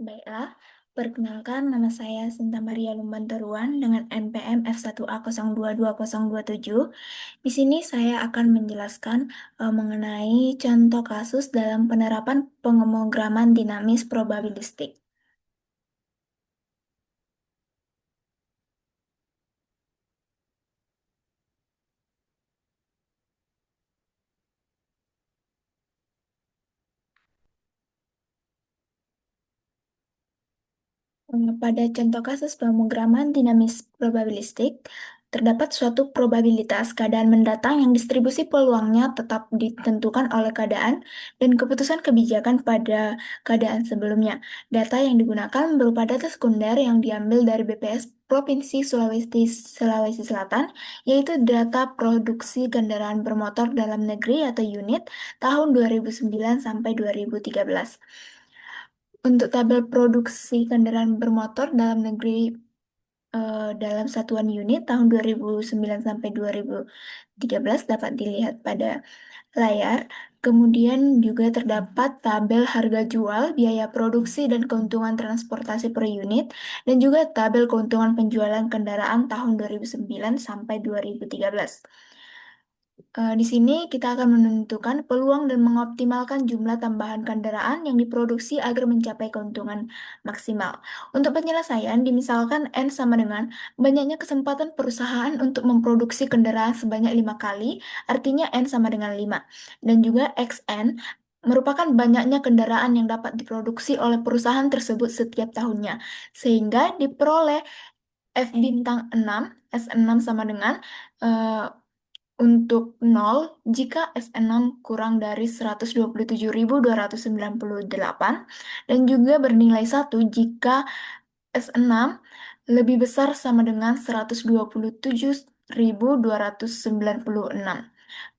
Baiklah, perkenalkan nama saya Sinta Maria Lumbantaruan dengan NPM F1A022227. Di sini saya akan menjelaskan mengenai contoh kasus dalam penerapan pemrograman dinamis probabilistik. Pada contoh kasus pemrograman dinamis probabilistik, terdapat suatu probabilitas keadaan mendatang yang distribusi peluangnya tetap ditentukan oleh keadaan dan keputusan kebijakan pada keadaan sebelumnya. Data yang digunakan berupa data sekunder yang diambil dari BPS Provinsi Sulawesi Selatan, yaitu data produksi kendaraan bermotor dalam negeri atau unit tahun 2009 sampai 2013. Untuk tabel produksi kendaraan bermotor dalam negeri dalam satuan unit tahun 2009 sampai 2013 dapat dilihat pada layar. Kemudian juga terdapat tabel harga jual, biaya produksi, dan keuntungan transportasi per unit, dan juga tabel keuntungan penjualan kendaraan tahun 2009 sampai 2013. Di sini kita akan menentukan peluang dan mengoptimalkan jumlah tambahan kendaraan yang diproduksi agar mencapai keuntungan maksimal. Untuk penyelesaian, dimisalkan N sama dengan banyaknya kesempatan perusahaan untuk memproduksi kendaraan sebanyak 5 kali, artinya N sama dengan 5. Dan juga XN merupakan banyaknya kendaraan yang dapat diproduksi oleh perusahaan tersebut setiap tahunnya. Sehingga diperoleh F bintang 6, S6 sama dengan eh, untuk nol, jika S6 kurang dari 127.298 dan juga bernilai 1 jika S6 lebih besar sama dengan 127.296.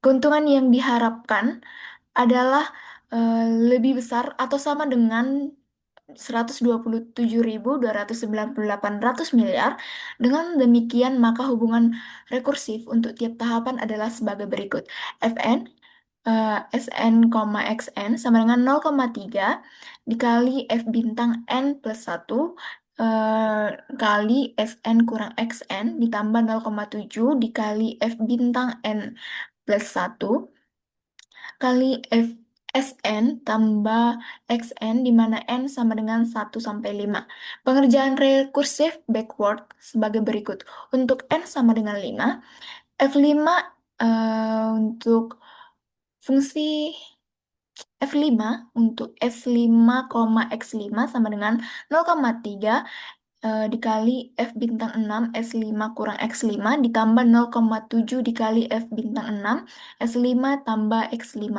Keuntungan yang diharapkan adalah lebih besar atau sama dengan 127.298 miliar. Dengan demikian, maka hubungan rekursif untuk tiap tahapan adalah sebagai berikut. Fn Sn, Xn sama dengan 0,3 dikali F bintang N plus 1 kali Sn kurang Xn ditambah 0,7 dikali F bintang N plus 1 kali F Sn tambah Xn di mana N sama dengan 1 sampai 5. Pengerjaan rekursif backward sebagai berikut. Untuk N sama dengan 5, F5 untuk fungsi F5 untuk F5, X5 sama dengan 0,3 dikali F bintang 6 S5 kurang X5 ditambah 0,7 dikali F bintang 6 S5 tambah X5.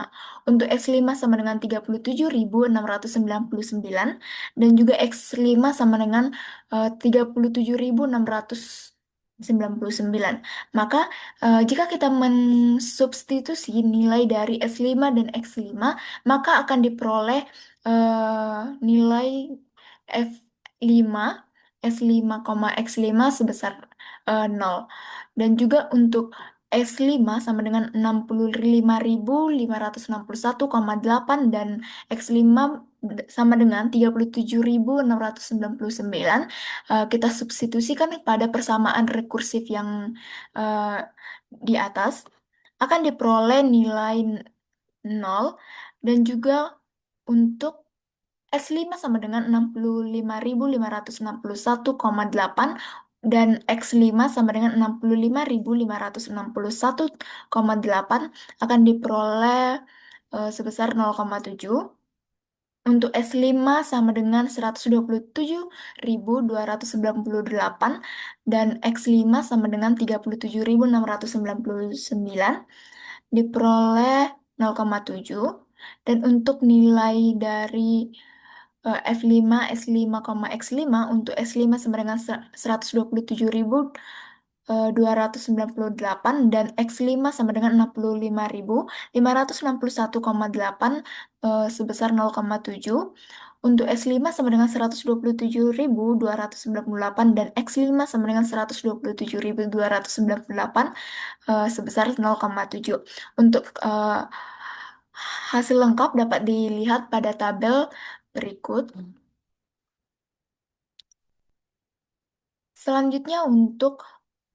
Untuk S5 sama dengan 37.699 dan juga X5 sama dengan 37.699. Maka jika kita mensubstitusi nilai dari S5 dan X5, maka akan diperoleh nilai F5 S5, X5 sebesar 0. Dan juga untuk S5 sama dengan 65.561,8 dan X5 sama dengan 37.699. Kita substitusikan pada persamaan rekursif yang eh, di atas akan diperoleh nilai 0 dan juga untuk S5 sama dengan 65.561,8 dan X5 sama dengan 65.561,8 akan diperoleh sebesar 0,7. Untuk S5 sama dengan 127.298 dan X5 sama dengan 37.699 diperoleh 0,7. Dan untuk nilai dari F5, S5, X5 untuk S5 sama dengan 127.298 dan X5 sama dengan 65.561,8 sebesar 0,7. Untuk S5 sama dengan 127.298 dan X5 sama dengan 127.298 sebesar 0,7. Untuk hasil lengkap dapat dilihat pada tabel berikut. Selanjutnya untuk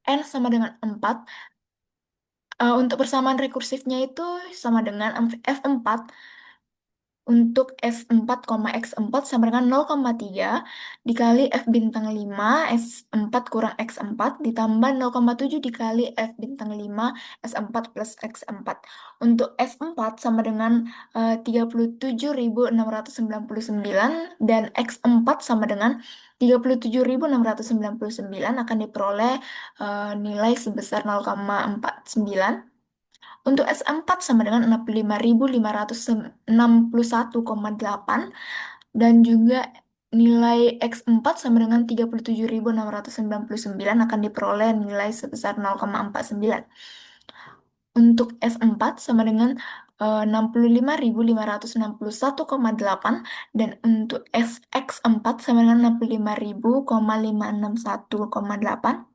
N sama dengan 4, untuk persamaan rekursifnya itu sama dengan F4. Untuk F4, X4 sama dengan 0,3 dikali F bintang 5 S4 kurang X4 ditambah 0,7 dikali F bintang 5 S4 plus X4. Untuk S4 sama dengan 37.699 dan X4 sama dengan 37.699 akan diperoleh nilai sebesar 0,49. Untuk S4 sama dengan 65.561,8 dan juga nilai X4 sama dengan 37.699 akan diperoleh nilai sebesar 0,49. Untuk S4 sama dengan 65.561,8 dan untuk X4 sama dengan 65.561,8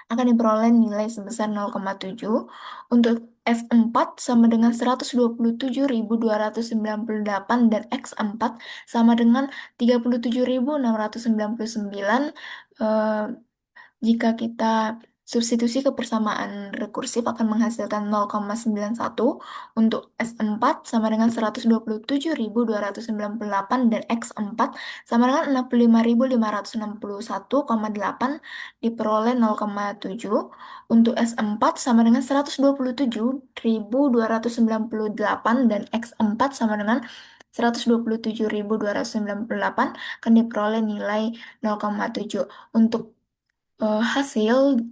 akan diperoleh nilai sebesar 0,7. Untuk F4 sama dengan 127.298 dan X4 sama dengan 37.699. eh, Jika kita substitusi ke persamaan rekursif akan menghasilkan 0,91. Untuk S4 sama dengan 127.298 dan X4 sama dengan 65.561,8 diperoleh 0,7. Untuk S4 sama dengan 127.298 dan X4 sama dengan 127.298 akan diperoleh nilai 0,7. Untuk hasil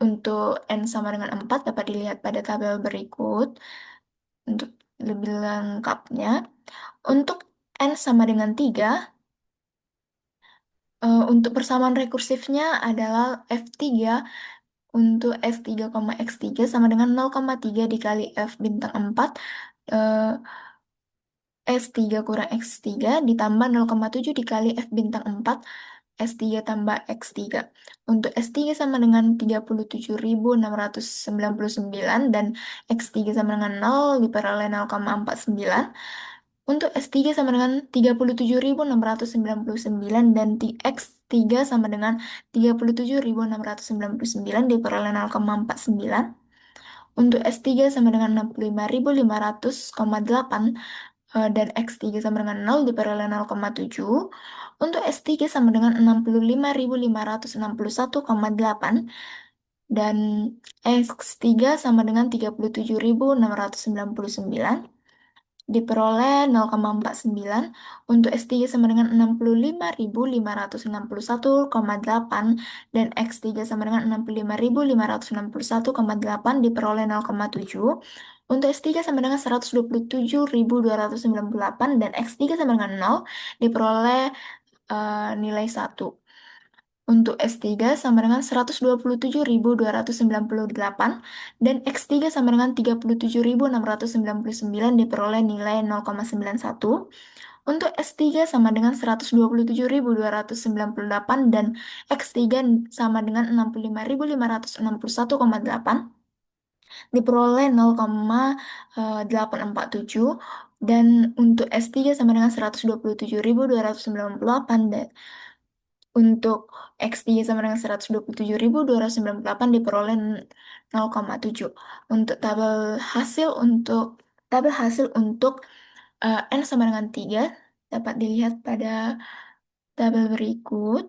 untuk N sama dengan 4 dapat dilihat pada tabel berikut untuk lebih lengkapnya. Untuk N sama dengan 3, untuk persamaan rekursifnya adalah F3. Untuk F3, X3 sama dengan 0,3 dikali F bintang 4 eh, S3 kurang X3 ditambah 0,7 dikali F bintang 4 S3 tambah X3. Untuk S3 sama dengan 37.699 dan X3 sama dengan 0 diperoleh 0,49. Untuk S3 sama dengan 37.699 dan X3 sama dengan 37.699 diperoleh 0,49. Untuk S3 sama dengan 65.500,8 dan X3 sama dengan 0 diperoleh 0,7. Untuk S3 sama dengan 65.561,8 dan X3 sama dengan 37.699 diperoleh 0,49. Untuk S3 sama dengan 65.561,8 dan X3 sama dengan 65.561,8 diperoleh 0,7. Untuk S3 sama dengan 127.298 dan X3 sama dengan 0 diperoleh nilai 1. Untuk S3 sama dengan 127.298 dan X3 sama dengan 37.699 diperoleh nilai 0,91. Untuk S3 sama dengan 127.298 dan X3 sama dengan 65.561,8 diperoleh 0,847 dan untuk S3 sama dengan 127.298 dan untuk X3 sama dengan 127.298 diperoleh 0,7. Untuk tabel hasil untuk N sama dengan 3 dapat dilihat pada tabel berikut.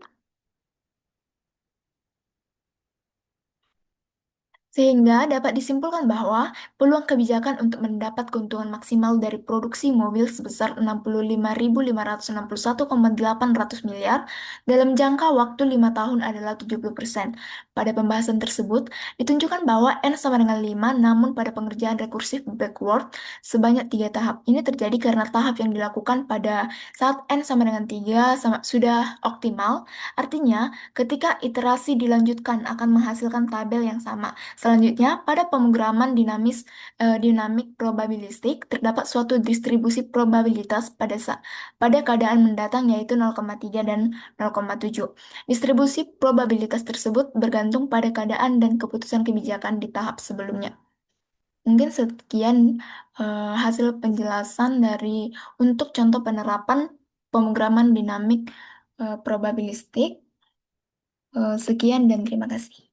Sehingga dapat disimpulkan bahwa peluang kebijakan untuk mendapat keuntungan maksimal dari produksi mobil sebesar 65.561,800 miliar dalam jangka waktu 5 tahun adalah 70%. Pada pembahasan tersebut, ditunjukkan bahwa N sama dengan 5, namun pada pengerjaan rekursif backward sebanyak 3 tahap. Ini terjadi karena tahap yang dilakukan pada saat N sama dengan 3 sudah optimal. Artinya, ketika iterasi dilanjutkan akan menghasilkan tabel yang sama. Selanjutnya, pada pemrograman dinamik probabilistik, terdapat suatu distribusi probabilitas pada keadaan mendatang yaitu 0,3 dan 0,7. Distribusi probabilitas tersebut bergantung pada keadaan dan keputusan kebijakan di tahap sebelumnya. Mungkin sekian hasil penjelasan untuk contoh penerapan pemrograman dinamik probabilistik. Sekian dan terima kasih.